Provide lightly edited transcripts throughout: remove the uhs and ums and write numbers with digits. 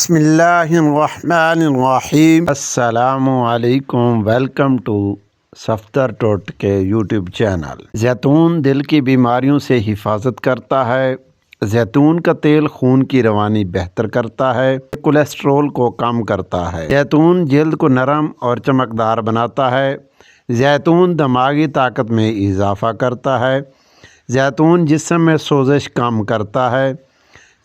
بسم اللہ الرحمن الرحیم۔ السلام علیکم، ویلکم ٹو صفدر ٹوٹ کے یوٹیوب چینل۔ زیتون دل کی بیماریوں سے حفاظت کرتا ہے۔ زیتون کا تیل خون کی روانی بہتر کرتا ہے، کولیسٹرول کو کم کرتا ہے۔ زیتون جلد کو نرم اور چمکدار بناتا ہے۔ زیتون دماغی طاقت میں اضافہ کرتا ہے۔ زیتون جسم میں سوزش کم کرتا ہے۔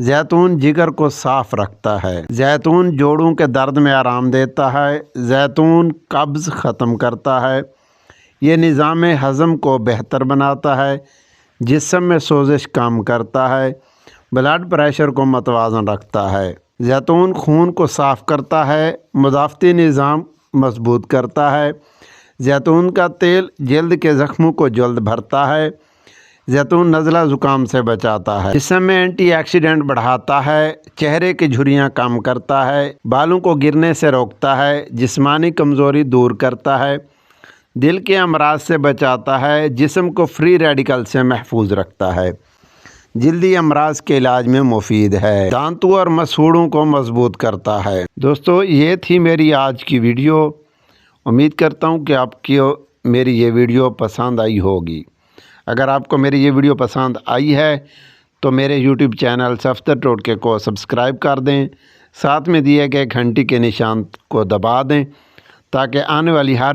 زیتون جگر کو صاف رکھتا ہے۔ زیتون جوڑوں کے درد میں آرام دیتا ہے۔ زیتون قبض ختم کرتا ہے۔ یہ نظام ہضم کو بہتر بناتا ہے، جسم میں سوزش کم کرتا ہے، بلڈ پریشر کو متوازن رکھتا ہے۔ زیتون خون کو صاف کرتا ہے، مدافعتی نظام مضبوط کرتا ہے۔ زیتون کا تیل جلد کے زخموں کو جلد بھرتا ہے۔ زیتون نزلہ زکام سے بچاتا ہے۔ جسم میں اینٹی آکسیڈنٹ بڑھاتا ہے، چہرے کی جھریاں کم کرتا ہے، بالوں کو گرنے سے روکتا ہے، جسمانی کمزوری دور کرتا ہے، دل کے امراض سے بچاتا ہے، جسم کو فری ریڈیکل سے محفوظ رکھتا ہے، جلدی امراض کے علاج میں مفید ہے، دانتوں اور مسوڑوں کو مضبوط کرتا ہے۔ دوستو، یہ تھی میری آج کی ویڈیو۔ امید کرتا ہوں کہ آپ کی میری یہ ویڈیو پسند آئی ہوگی۔ اگر آپ کو میری یہ ویڈیو پسند آئی ہے تو میرے یوٹیوب چینل صفدر ٹوٹکے کو سبسکرائب کر دیں، ساتھ میں دیے گئے گھنٹی کے نشان کو دبا دیں تاکہ آنے والی ہر